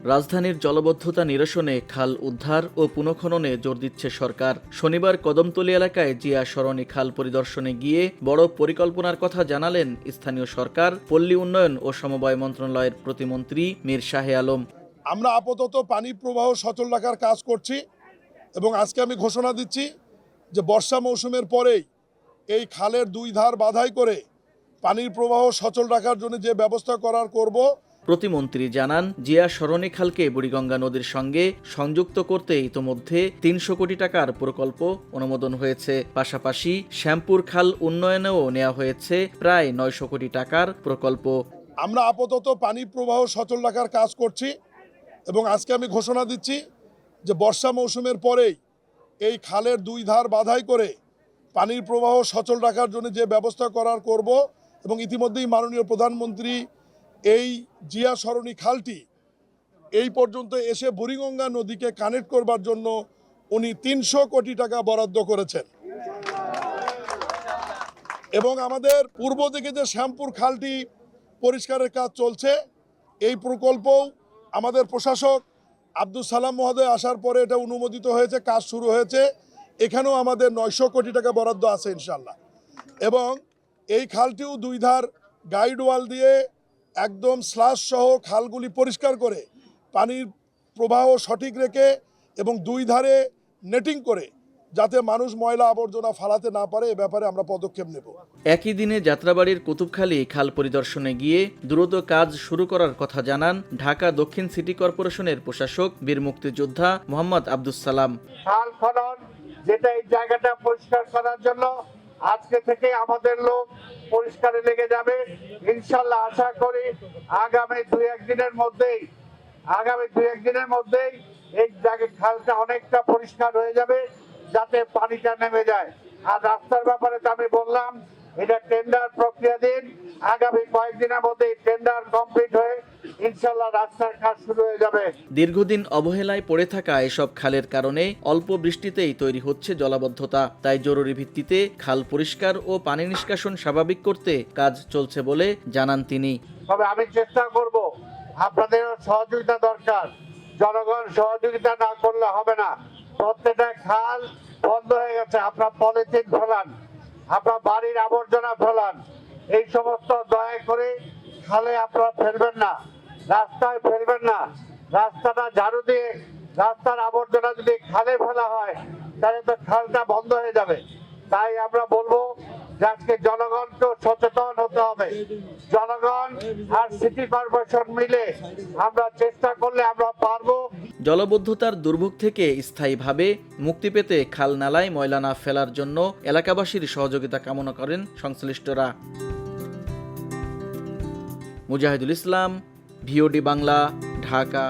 রাজধানীর জলবদ্ধতা নিরসনে খাল উদ্ধার ও পুনঃখননে জোর দিচ্ছে সরকার। শনিবার কদমতলী এলাকায় জিয়া সরণি খাল পরিদর্শনে গিয়ে বড় পরিকল্পনার কথা জানালেন স্থানীয় সরকার, পল্লী উন্নয়ন ও সমবায় মন্ত্রণালয়ের প্রতিমন্ত্রী মীর শাহে আলম। আমরা আপাতত পানি প্রবাহ সচল রাখার কাজ করছি এবং আজকে আমি ঘোষণা দিচ্ছি যে বর্ষা মৌসুমের পরেই এই খালের দুই ধার বাধাই করে পানির প্রবাহ সচল রাখার জন্য যে ব্যবস্থা করব। প্রতিমন্ত্রী জানান, জিয়া সরণি খালকে বুড়িগঙ্গা নদীর সঙ্গে সংযুক্ত করতে ইতোমধ্যে ৩০০ কোটি টাকার প্রকল্প অনুমোদন হয়েছে। পাশাপাশি শ্যামপুর খাল উন্নয়নেও নেওয়া হয়েছে প্রায় ৯০০ কোটি টাকার প্রকল্প। আমরা আপাতত পানি প্রবাহ সচল রাখার কাজ করছি এবং আজকে আমি ঘোষণা দিচ্ছি যে বর্ষা মৌসুমের পরেই এই খালের দুই ধার বাধাই করে পানির প্রবাহ সচল রাখার জন্য যে ব্যবস্থা করব এবং ইতিমধ্যেই মাননীয় প্রধানমন্ত্রী এই জিয়া সরণি খালটি এই পর্যন্ত এসে বুড়িগঙ্গা নদীকে কানেক্ট করবার জন্য উনি ৩০০ কোটি টাকা বরাদ্দ করেছেন এবং আমাদের পূর্ব দিকে যে শ্যামপুর খালটি পরিষ্কারের কাজ চলছে, এই প্রকল্পও আমাদের প্রশাসক আব্দুল সালাম মহোদয় আসার পরে এটা অনুমোদিত হয়েছে, কাজ শুরু হয়েছে। এখানেও আমাদের ৯০০ কোটি টাকা বরাদ্দ আছে ইনশাল্লাহ। এবং এই খালটিও দুই ধার গাইড ওয়াল দিয়ে একদম স্লাশ সহ খালগুলি পরিষ্কার করে পানির প্রবাহ সঠিক রেখে এবং দুই ধারে নেটিং করে যাতে মানুষ ময়লা আবর্জনা ফালাতে না পারে, এ ব্যাপারে আমরা পদক্ষেপ নেব। একই দিনে যাত্রাবাড়ির কুতুবখালী খাল পরিদর্শনে গিয়ে দ্রুত কাজ শুরু করার কথা জানান ঢাকা দক্ষিণ সিটি কর্পোরেশনের প্রশাসক বীর মুক্তিযোদ্ধা মোহাম্মদ আব্দুস সালাম। খাল খনন যেটা এই জায়গাটা পরিষ্কার করার জন্য আজকে থেকে আমাদের লোক পরিষ্কারে লেগে যাবে ইনশাল্লাহ। আশা করি আগামী দুই এক দিনের মধ্যেই এই জায়গায় খালটা অনেকটা পরিষ্কার হয়ে যাবে যাতে পানিটা নেমে যায়। আর রাস্তার ব্যাপারে তো আমি বললাম এটা টেন্ডার প্রক্রিয়াধীন, আগামী কয়েকদিনের মধ্যেই টেন্ডার কমপ্লিট হয়ে ইনশাল্লাহ রাস্তার কাজ শুরু হয়ে যাবে। দীর্ঘদিন অবহেলায় পড়ে থাকা এসব খালের কারণে অল্প বৃষ্টিতেই তৈরি হচ্ছে জলাবদ্ধতা। তাই জরুরি ভিত্তিতে খাল পরিষ্কার ও পানি নিষ্কাশন স্বাভাবিক করতে কাজ চলছে বলে জানান তিনি। তবে আমি চেষ্টা করব, আপনাদের সহযোগিতা দরকার, জনগণ সহযোগিতা না করলে হবে না। প্রত্যেকটা খাল বন্ধ হয়ে গেছে, আপনার পলিথিন ফেলান, আপনার বাড়ির আবর্জনা ফেলান, এই সমস্ত দয়া করে খালে আপনারা ফেলবেন না, রাস্তায় ফেলবেন না। রাস্তাটা ঝাড়ু দিয়ে রাস্তার আবর্জনা যদি খালে ফেলা হয় তাহলে তো খালটা বন্ধ হয়ে যাবে। তাই আমরা বলবো যে আজকে জনগণকে সচেতন হতে হবে। জনগণ আর সিটি কর্পোরেশন মিলে আমরা চেষ্টা করলে আমরা পারবো। জলবদ্ধতার দুর্ভোগ থেকে স্থায়ীভাবে মুক্তি পেতে খাল নালায় ময়লা না ফেলার জন্য এলাকাবাসীর সহযোগিতা কামনা করেন সংশ্লিষ্টরা। মুজাহিদুল ইসলাম, ভিওডি বাংলা, ঢাকা।